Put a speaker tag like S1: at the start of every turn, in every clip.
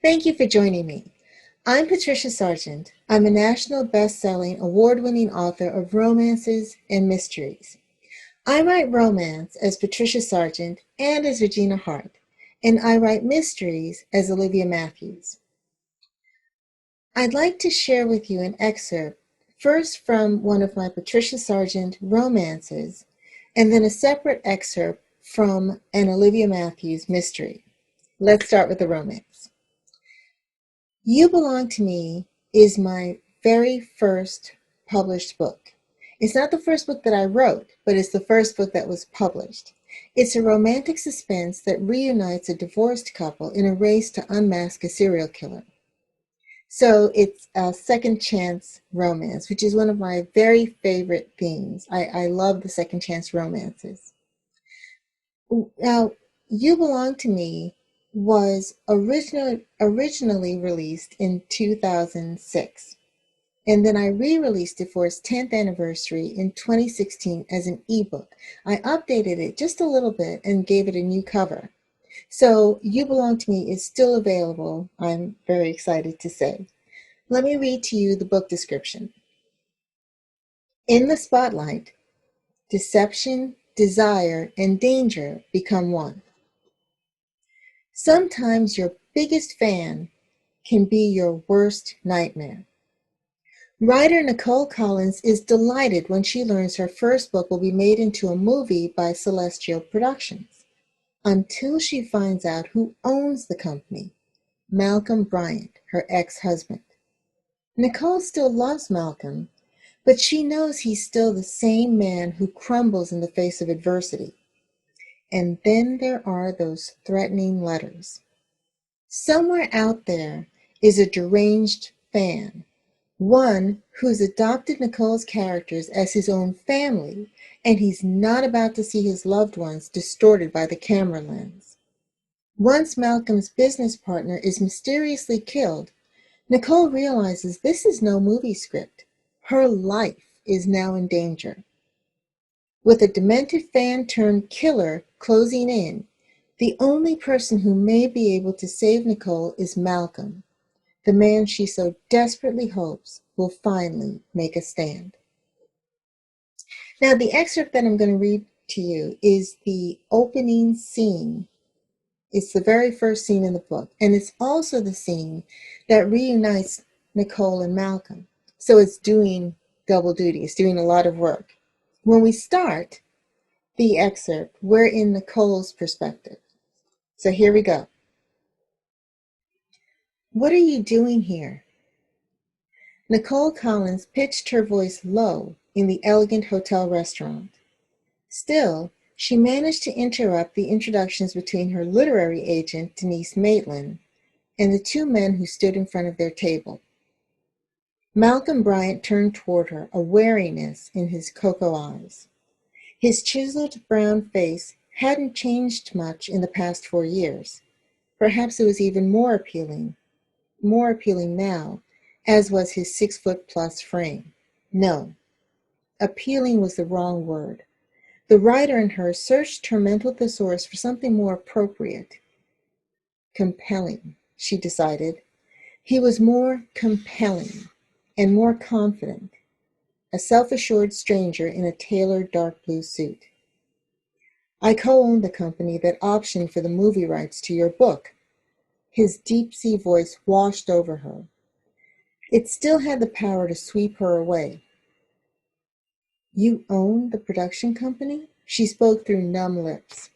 S1: Thank you for joining me. I'm Patricia Sargent. I'm a national best-selling, award-winning author of romances and mysteries. I write romance as Patricia Sargent and as Regina Hart, and I write mysteries as Olivia Matthews. I'd like to share with you an excerpt, first from one of my Patricia Sargent romances, and then a separate excerpt from an Olivia Matthews mystery. Let's start with the romance. You Belong to Me is my very first published book. It's not the first book that I wrote, but it's the first book that was published. It's a romantic suspense that reunites a divorced couple in a race to unmask a serial killer. So it's a second chance romance, which is one of my very favorite themes. I love the second chance romances. Now, You Belong to Me was originally released in 2006. And then I re-released it for its 10th anniversary in 2016 as an ebook. I updated it just a little bit and gave it a new cover. So You Belong to Me is still available, I'm very excited to say. Let me read to you the book description. In the spotlight, deception, desire, and danger become one. Sometimes your biggest fan can be your worst nightmare. Writer Nicole Collins is delighted when she learns her first book will be made into a movie by Celestial Productions, until she finds out who owns the company, Malcolm Bryant, her ex-husband. Nicole still loves Malcolm, but she knows he's still the same man who crumbles in the face of adversity. And then there are those threatening letters. Somewhere out there is a deranged fan, one who's adopted Nicole's characters as his own family, and he's not about to see his loved ones distorted by the camera lens. Once Malcolm's business partner is mysteriously killed, Nicole realizes this is no movie script. Her life is now in danger. With a demented fan turned killer closing in, the only person who may be able to save Nicole is Malcolm, the man she so desperately hopes will finally make a stand. Now, the excerpt that I'm going to read to you is the opening scene. It's the very first scene in the book, and it's also the scene that reunites Nicole and Malcolm. So it's doing double duty. It's doing a lot of work. When we start the excerpt, we're in Nicole's perspective. So here we go. What are you doing here? Nicole Collins pitched her voice low in the elegant hotel restaurant. Still, she managed to interrupt the introductions between her literary agent, Denise Maitland, and the two men who stood in front of their table. Malcolm Bryant turned toward her, a wariness in his cocoa eyes. His chiseled brown face hadn't changed much in the past 4 years. Perhaps it was even more appealing now, as was his 6-foot-plus frame. No, appealing was the wrong word. The writer in her searched her mental thesaurus for something more appropriate. Compelling, she decided. He was more compelling and more confident, a self-assured stranger in a tailored dark blue suit. I co-own the company that optioned for the movie rights to your book. His deep-sea voice washed over her. It still had the power to sweep her away. You own the production company? She spoke through numb lips.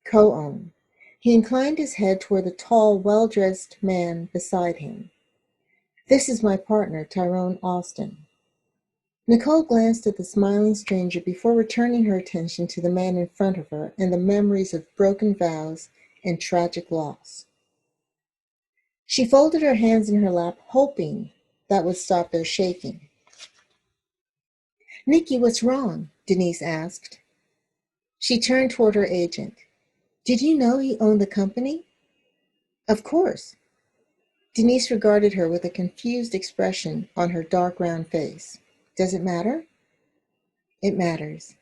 S1: Co-own. He inclined his head toward the tall, well-dressed man beside him. This is my partner, Tyrone Austin. Nicole glanced at the smiling stranger before returning her attention to the man in front of her and the memories of broken vows and tragic loss. She folded her hands in her lap, hoping that would stop their shaking. Nikki, what's wrong? Denise asked. She turned toward her agent. Did you know he owned the company? Of course. Denise regarded her with a confused expression on her dark round face. Does it matter? It matters.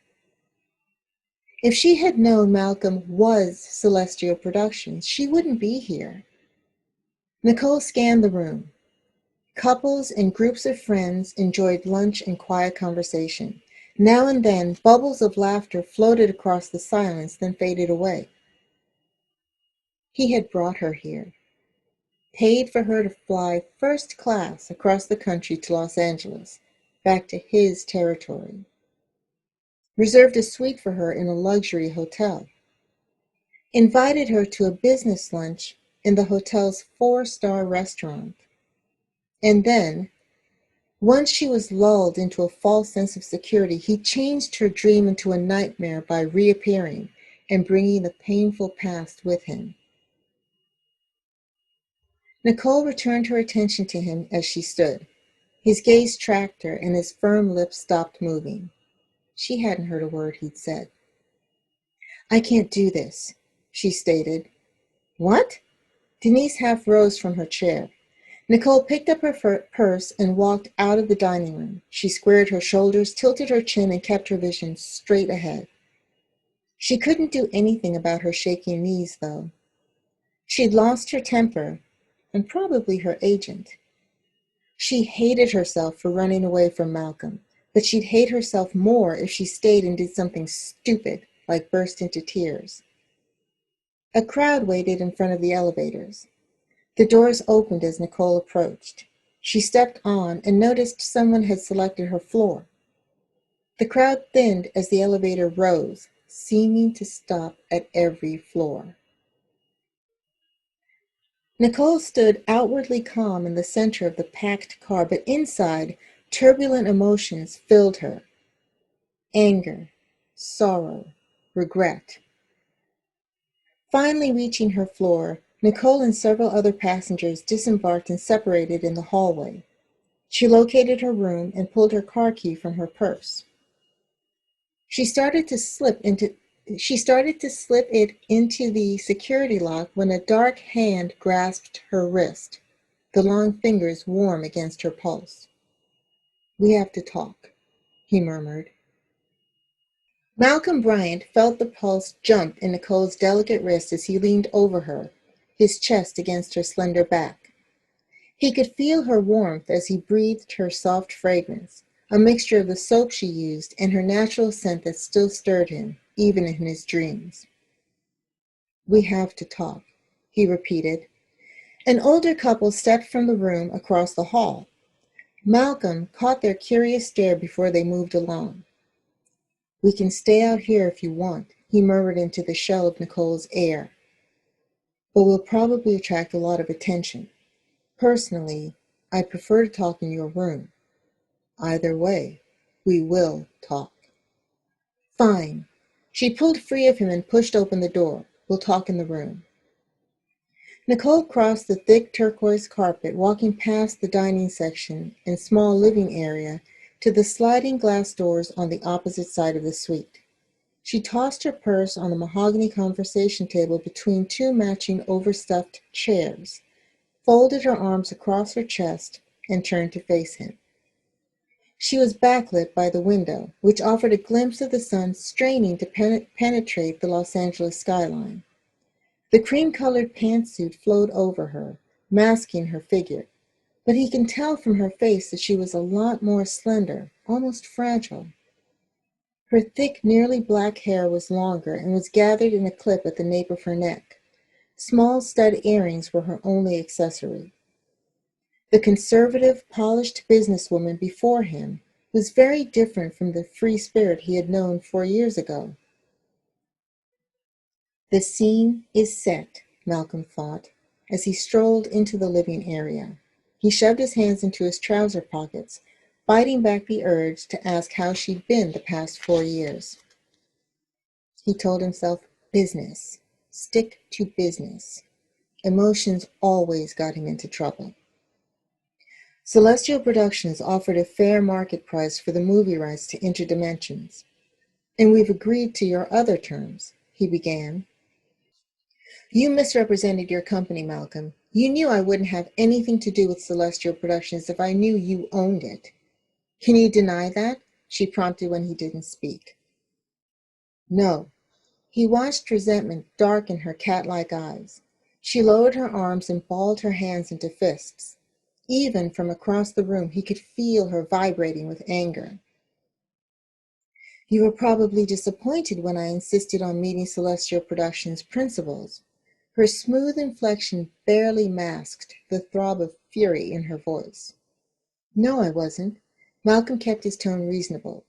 S1: If she had known Malcolm was Celestial Productions, she wouldn't be here. Nicole scanned the room. Couples and groups of friends enjoyed lunch and quiet conversation. Now and then, bubbles of laughter floated across the silence, then faded away. He had brought her here, paid for her to fly first class across the country to Los Angeles, back to his territory. Reserved a suite for her in a luxury hotel. Invited her to a business lunch in the hotel's 4-star restaurant. And then, once she was lulled into a false sense of security, he changed her dream into a nightmare by reappearing and bringing the painful past with him. Nicole returned her attention to him as she stood. His gaze tracked her, and his firm lips stopped moving. She hadn't heard a word he'd said. "I can't do this," she stated. "What?" Denise half rose from her chair. Nicole picked up her purse and walked out of the dining room. She squared her shoulders, tilted her chin, and kept her vision straight ahead. She couldn't do anything about her shaking knees, though. She'd lost her temper, and probably her agent. She hated herself for running away from Malcolm, but she'd hate herself more if she stayed and did something stupid, like burst into tears. A crowd waited in front of the elevators. The doors opened as Nicole approached. She stepped on and noticed someone had selected her floor. The crowd thinned as the elevator rose, seeming to stop at every floor. Nicole stood outwardly calm in the center of the packed car, but inside, turbulent emotions filled her. Anger, sorrow, regret. Finally reaching her floor, Nicole and several other passengers disembarked and separated in the hallway. She located her room and pulled her car key from her purse. She started to slip it into the security lock when a dark hand grasped her wrist, the long fingers warm against her pulse. "We have to talk," he murmured. Malcolm Bryant felt the pulse jump in Nicole's delicate wrist as he leaned over her, his chest against her slender back. He could feel her warmth as he breathed her soft fragrance, a mixture of the soap she used and her natural scent that still stirred him, even in his dreams. "We have to talk," he repeated. An older couple stepped from the room across the hall. Malcolm caught their curious stare before they moved along. "We can stay out here if you want," he murmured into the shell of Nicole's ear. "But we'll probably attract a lot of attention. Personally, I prefer to talk in your room. Either way, we will talk." "Fine." She pulled free of him and pushed open the door. "We'll talk in the room." Nicole crossed the thick turquoise carpet, walking past the dining section and small living area to the sliding glass doors on the opposite side of the suite. She tossed her purse on the mahogany conversation table between two matching overstuffed chairs, folded her arms across her chest, and turned to face him. She was backlit by the window, which offered a glimpse of the sun straining to penetrate the Los Angeles skyline. The cream-colored pantsuit flowed over her, masking her figure, but he can tell from her face that she was a lot more slender, almost fragile. Her thick, nearly black hair was longer and was gathered in a clip at the nape of her neck. Small stud earrings were her only accessory. The conservative, polished businesswoman before him was very different from the free spirit he had known 4 years ago. The scene is set, Malcolm thought, as he strolled into the living area. He shoved his hands into his trouser pockets, fighting back the urge to ask how she'd been the past 4 years. He told himself, business. Stick to business. Emotions always got him into trouble. Celestial Productions offered a fair market price for the movie rights to Interdimensions. "And we've agreed to your other terms," he began. "You misrepresented your company, Malcolm. You knew I wouldn't have anything to do with Celestial Productions if I knew you owned it." "Can you deny that?" she prompted when he didn't speak. "No." He watched resentment darken her cat-like eyes. She lowered her arms and balled her hands into fists. Even from across the room, he could feel her vibrating with anger. You were probably disappointed when I insisted on meeting Celestial Productions' principals. Her smooth inflection barely masked the throb of fury in her voice. No, I wasn't. Malcolm kept his tone reasonable.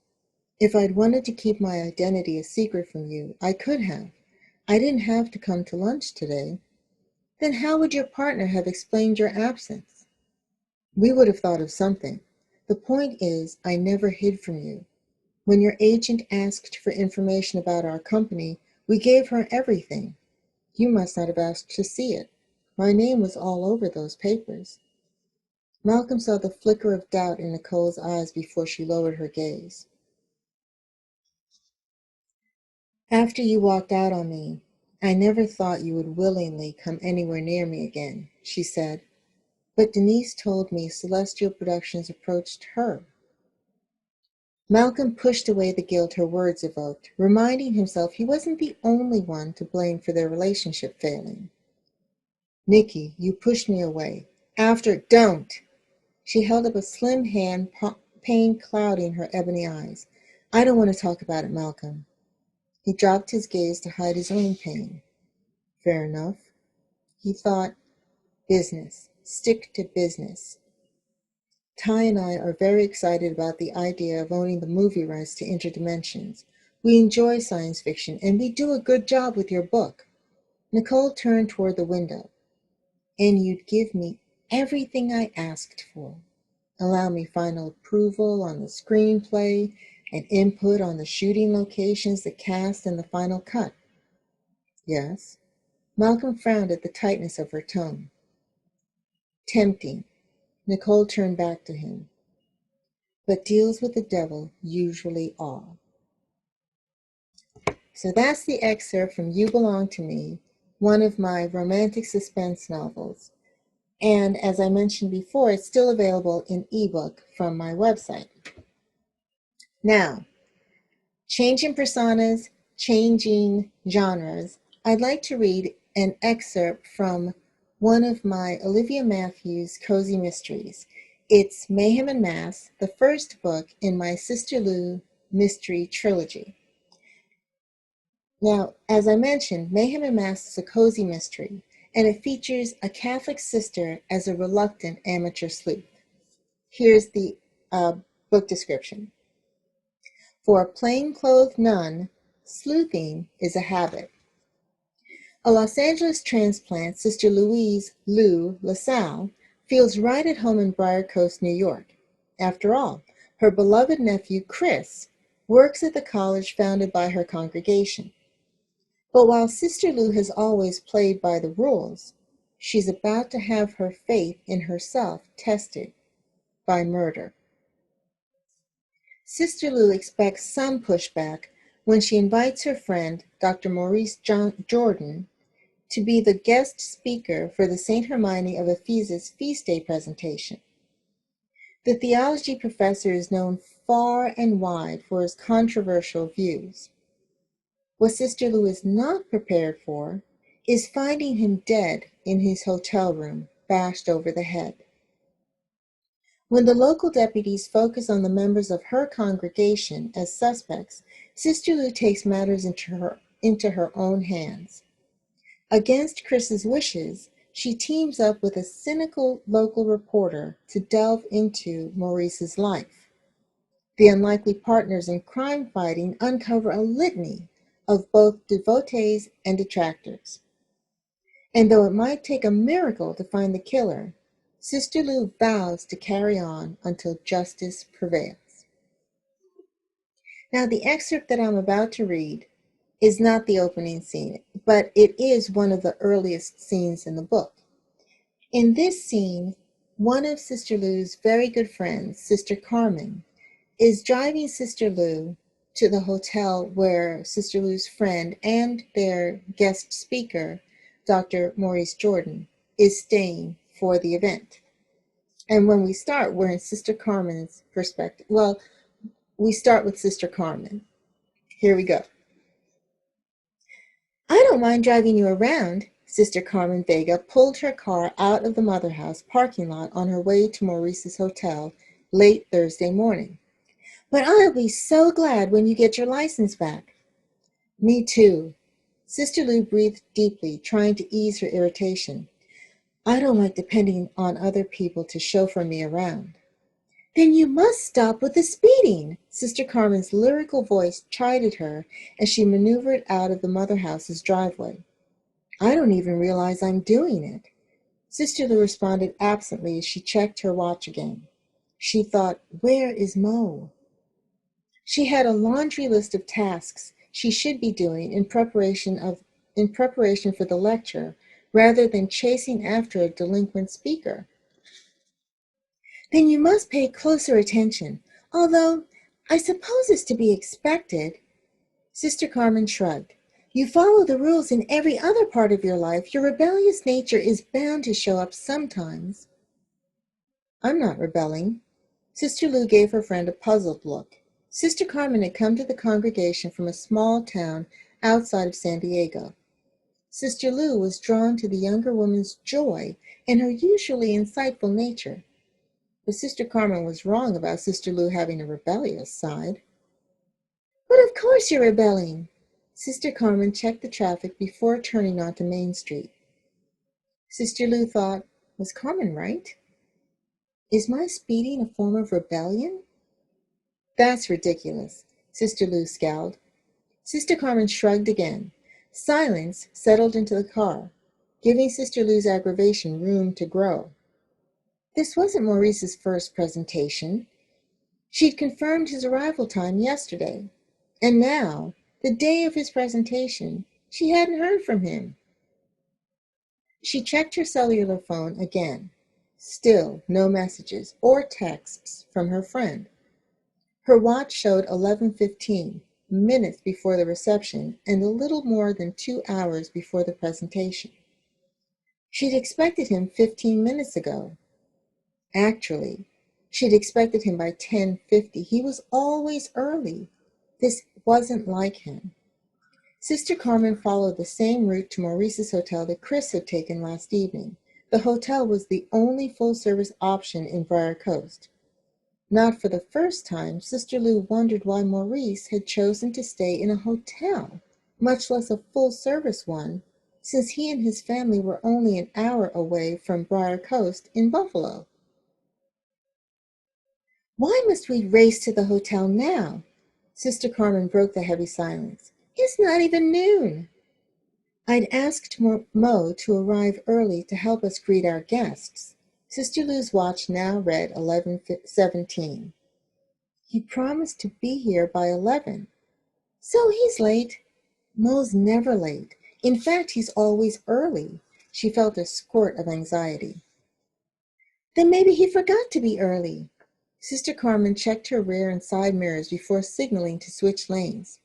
S1: If I'd wanted to keep my identity a secret from you, I could have. I didn't have to come to lunch today. Then how would your partner have explained your absence? We would have thought of something. The point is, I never hid from you. When your agent asked for information about our company, we gave her everything. You must not have asked to see it. My name was all over those papers. Malcolm saw the flicker of doubt in Nicole's eyes before she lowered her gaze. After you walked out on me, I never thought you would willingly come anywhere near me again, she said. But Denise told me Celestial Productions approached her. Malcolm pushed away the guilt her words evoked, reminding himself he wasn't the only one to blame for their relationship failing. Nikki, you pushed me away. Don't! She held up a slim hand, pain clouding her ebony eyes. I don't want to talk about it, Malcolm. He dropped his gaze to hide his own pain. Fair enough. He thought, business. Stick to business. Ty and I are very excited about the idea of owning the movie rights to Interdimensions. We enjoy science fiction, and we do a good job with your book. Nicole turned toward the window. And you'd give me everything I asked for. Allow me final approval on the screenplay and input on the shooting locations, the cast, and the final cut. Yes. Malcolm frowned at the tightness of her tone. Tempting. Nicole turned back to him. But deals with the devil usually are. So that's the excerpt from You Belong to Me, one of my romantic suspense novels. And as I mentioned before, it's still available in ebook from my website. Now, changing personas, changing genres, I'd like to read an excerpt from one of my Olivia Matthews cozy mysteries. It's Mayhem and Mass, the first book in my Sister Lou mystery trilogy. Now, as I mentioned, Mayhem and Mass is a cozy mystery, and it features a Catholic sister as a reluctant amateur sleuth. Here's the book description. For a plainclothed nun, sleuthing is a habit. A Los Angeles transplant, Sister Louise Lou LaSalle, feels right at home in Briar Coast, New York. After all, her beloved nephew, Chris, works at the college founded by her congregation. But while Sister Lou has always played by the rules, she's about to have her faith in herself tested by murder. Sister Lou expects some pushback when she invites her friend, Dr. Maurice Jordan, to be the guest speaker for the St. Hermione of Ephesus Feast Day presentation. The theology professor is known far and wide for his controversial views. What Sister Lou is not prepared for is finding him dead in his hotel room, bashed over the head. When the local deputies focus on the members of her congregation as suspects, Sister Lou takes matters into her own hands. Against Chris's wishes, she teams up with a cynical local reporter to delve into Maurice's life. The unlikely partners in crime fighting uncover a litany of both devotees and detractors. And though it might take a miracle to find the killer, Sister Lou vows to carry on until justice prevails. Now, the excerpt that I'm about to read is not the opening scene, but it is one of the earliest scenes in the book. In this scene, one of Sister Lou's very good friends, Sister Carmen, is driving Sister Lou to the hotel where Sister Lou's friend and their guest speaker, Dr. Maurice Jordan, is staying for the event. And when we start, we're in Sister Carmen's perspective. Well, we start with Sister Carmen. Here we go. I don't mind driving you around, Sister Carmen Vega pulled her car out of the Mother House parking lot on her way to Maurice's hotel late Thursday morning. "But I'll be so glad when you get your license back." "Me too." Sister Lou breathed deeply, trying to ease her irritation. "I don't like depending on other people to chauffeur me around." "Then you must stop with the speeding." Sister Carmen's lyrical voice chided her as she maneuvered out of the Mother House's driveway. "I don't even realize I'm doing it." Sister Lou responded absently as she checked her watch again. She thought, where is Mo? She had a laundry list of tasks she should be doing in preparation for the lecture, rather than chasing after a delinquent speaker. "Then you must pay closer attention, although I suppose it's to be expected." Sister Carmen shrugged. "You follow the rules in every other part of your life. Your rebellious nature is bound to show up sometimes." "I'm not rebelling." Sister Lou gave her friend a puzzled look. Sister Carmen had come to the congregation from a small town outside of San Diego. Sister Lou was drawn to the younger woman's joy and her usually insightful nature. But Sister Carmen was wrong about Sister Lou having a rebellious side. "But of course you're rebelling." Sister Carmen checked the traffic before turning onto Main Street. Sister Lou thought, was Carmen right? Is my speeding a form of rebellion? "That's ridiculous." Sister Lou scowled. Sister Carmen shrugged again. Silence settled into the car, giving Sister Lou's aggravation room to grow. This wasn't Maurice's first presentation. She'd confirmed his arrival time yesterday, and now, the day of his presentation, she hadn't heard from him. She checked her cellular phone again. Still no messages or texts from her friend. Her watch showed 11:15, minutes before the reception and a little more than 2 hours before the presentation. She'd expected him 15 minutes ago. Actually, she'd expected him by 10:50. He was always early. This wasn't like him. Sister Carmen followed the same route to Maurice's hotel that Chris had taken last evening. The hotel was the only full-service option in Briar Coast. Not for the first time, Sister Lou wondered why Maurice had chosen to stay in a hotel, much less a full-service one, since he and his family were only an hour away from Briar Coast in Buffalo. "Why must we race to the hotel now?" Sister Carmen broke the heavy silence. "It's not even noon." "I'd asked Mo to arrive early to help us greet our guests." Sister Lou's watch now read 11:17. "He promised to be here by 11. So he's late." "Mo's never late. In fact, he's always early." She felt a squirt of anxiety. "Then maybe he forgot to be early." Sister Carmen checked her rear and side mirrors before signaling to switch lanes.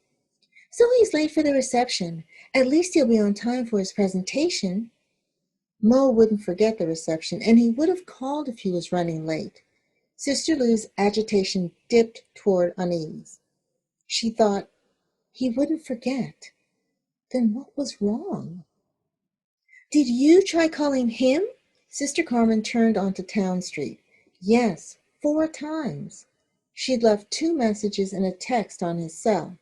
S1: "So he's late for the reception. At least he'll be on time for his presentation." Mo wouldn't forget the reception, and he would have called if he was running late. Sister Lou's agitation dipped toward unease. She thought, he wouldn't forget. Then what was wrong? "Did you try calling him?" Sister Carmen turned onto Town Street. "Yes, 4 times. She'd left 2 messages and a text on his cell.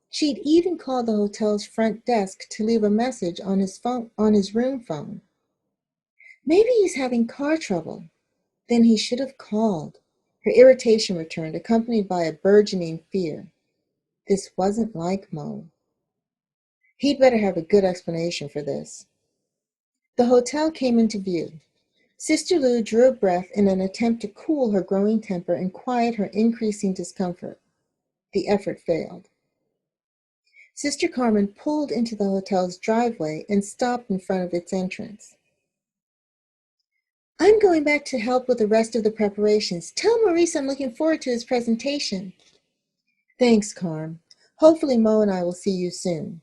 S1: She'd even called the hotel's front desk to leave a message on his room phone. Maybe he's having car trouble. Then he should have called." Her irritation returned, accompanied by a burgeoning fear. This wasn't like Mo. He'd better have a good explanation for this. The hotel came into view. Sister Lou drew a breath in an attempt to cool her growing temper and quiet her increasing discomfort. The effort failed. Sister Carmen pulled into the hotel's driveway and stopped in front of its entrance. "I'm going back to help with the rest of the preparations. Tell Maurice I'm looking forward to his presentation." "Thanks, Carm. Hopefully Mo and I will see you soon."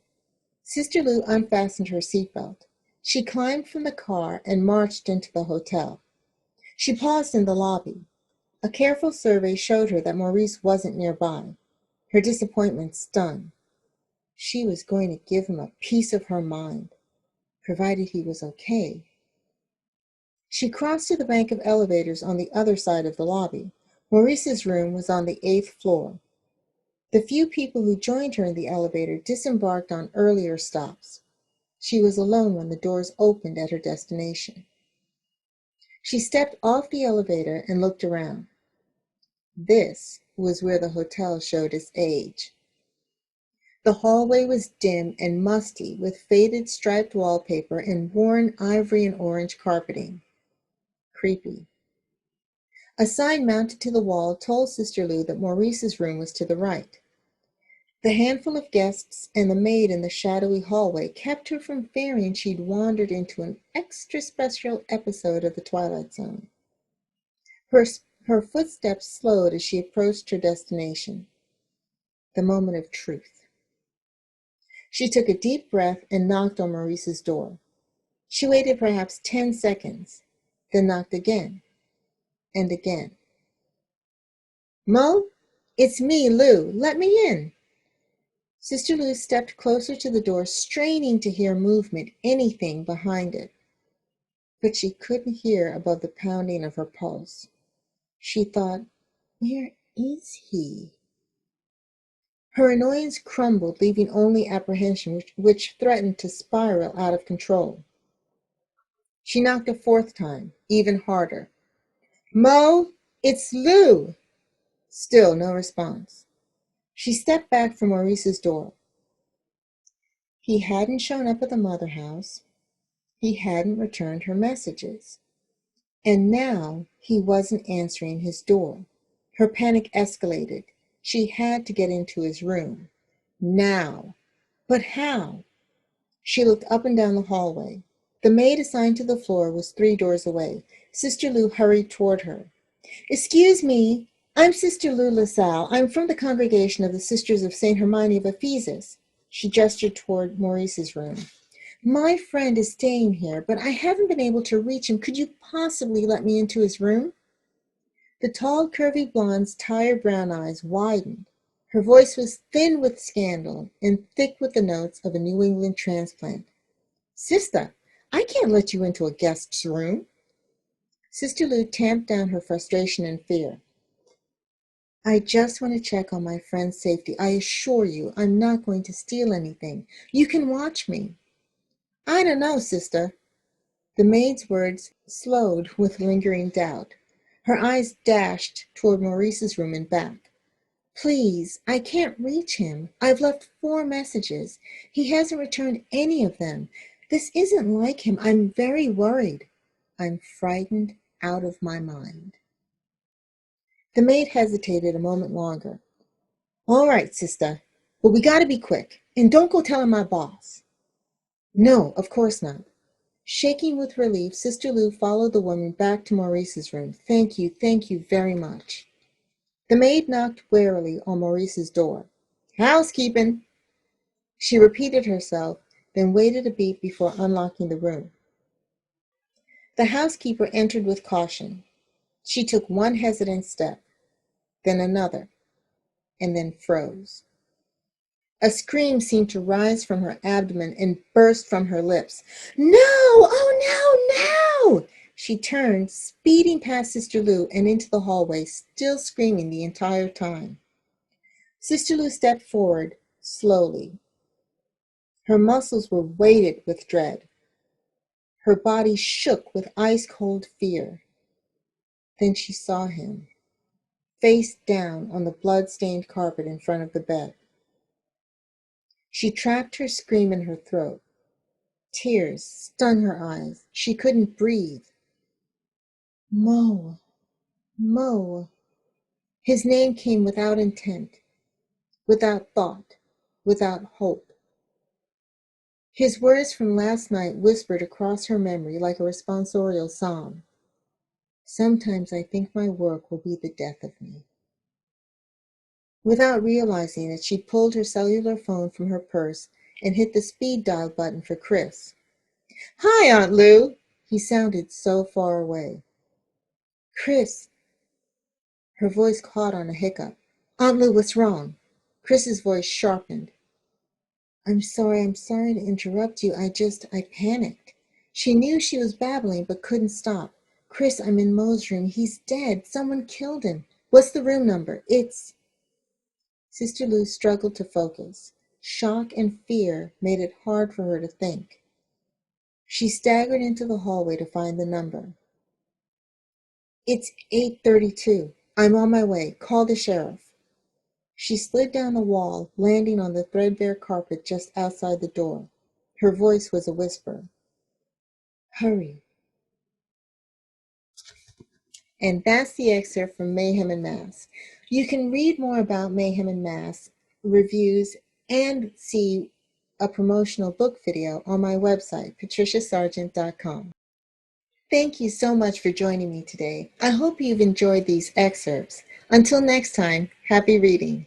S1: Sister Lou unfastened her seatbelt. She climbed from the car and marched into the hotel. She paused in the lobby. A careful survey showed her that Maurice wasn't nearby. Her disappointment stung. She was going to give him a piece of her mind. provided he was okay. She crossed to the bank of elevators on the other side of the lobby. Maurice's room was on the 8th floor. The few people who joined her in the elevator disembarked on earlier stops. She was alone when the doors opened at her destination. She stepped off the elevator and looked around. This was where the hotel showed its age. The hallway was dim and musty with faded striped wallpaper and worn ivory and orange carpeting. Creepy. A sign mounted to the wall told Sister Lou that Maurice's room was to the right. The handful of guests and the maid in the shadowy hallway kept her from fearing she'd wandered into an extra special episode of The Twilight Zone. Her footsteps slowed as she approached her destination. The moment of truth. She took a deep breath and knocked on Maurice's door. She waited perhaps 10 seconds, then knocked again and again. "Mo, it's me, Lou. Let me in." Sister Lou stepped closer to the door, straining to hear movement, anything behind it. But she couldn't hear above the pounding of her pulse. She thought, where is he? Her annoyance crumbled, leaving only apprehension, which threatened to spiral out of control. She knocked a 4th time, even harder. "Mo, it's Lou." Still no response. She stepped back from Maurice's door. He hadn't shown up at the mother house. He hadn't returned her messages. And now he wasn't answering his door. Her panic escalated. She had to get into his room. Now. But how? She looked up and down the hallway. The maid assigned to the floor was 3 doors away. Sister Lou hurried toward her. "Excuse me. I'm Sister Lou LaSalle. I'm from the congregation of the Sisters of St. Hermione of Ephesus." She gestured toward Maurice's room. "My friend is staying here, but I haven't been able to reach him. Could you possibly let me into his room?" The tall, curvy blonde's tired brown eyes widened. Her voice was thin with scandal and thick with the notes of a New England transplant. "Sister, I can't let you into a guest's room." Sister Lou tamped down her frustration and fear. "I just want to check on my friend's safety. I assure you, I'm not going to steal anything. You can watch me." "I don't know, sister." The maid's words slowed with lingering doubt. Her eyes dashed toward Maurice's room and back. "Please, I can't reach him. I've left 4 messages. He hasn't returned any of them. This isn't like him. I'm very worried. I'm frightened out of my mind." The maid hesitated a moment longer. "All right, sister, but we gotta be quick. And don't go telling my boss." "No, of course not." Shaking with relief, Sister Lou followed the woman back to Maurice's room. Thank you very much." The maid knocked warily on Maurice's door. "Housekeeping." She repeated herself, then waited a beat before unlocking the room. The housekeeper entered with caution. She took one hesitant step, then another, and then froze. A scream seemed to rise from her abdomen and burst from her lips. "No! Oh, no, no!" She turned, speeding past Sister Lou and into the hallway, still screaming the entire time. Sister Lou stepped forward, slowly. Her muscles were weighted with dread. Her body shook with ice-cold fear. Then she saw him, face down on the blood-stained carpet in front of the bed. She trapped her scream in her throat. Tears stung her eyes. She couldn't breathe. Mo, Mo. His name came without intent, without thought, without hope. His words from last night whispered across her memory like a responsorial psalm. "Sometimes I think my work will be the death of me." Without realizing it, she pulled her cellular phone from her purse and hit the speed dial button for Chris. "Hi, Aunt Lou." He sounded so far away. "Chris." Her voice caught on a hiccup. "Aunt Lou, what's wrong?" Chris's voice sharpened. I'm sorry to interrupt you. I panicked. She knew she was babbling but couldn't stop. Chris, I'm in Mo's room. He's dead. Someone killed him. What's the room number? It's... Sister Lou struggled to focus. Shock and fear made it hard for her to think. She staggered into the hallway to find the number. It's 832. I'm on my way. Call the sheriff. She slid down the wall, landing on the threadbare carpet just outside the door. Her voice was a whisper. Hurry. And that's the excerpt from Mayhem and Mass. You can read more about Mayhem and Mass, reviews, and see a promotional book video on my website, patriciasargent.com. Thank you so much for joining me today. I hope you've enjoyed these excerpts. Until next time, happy reading.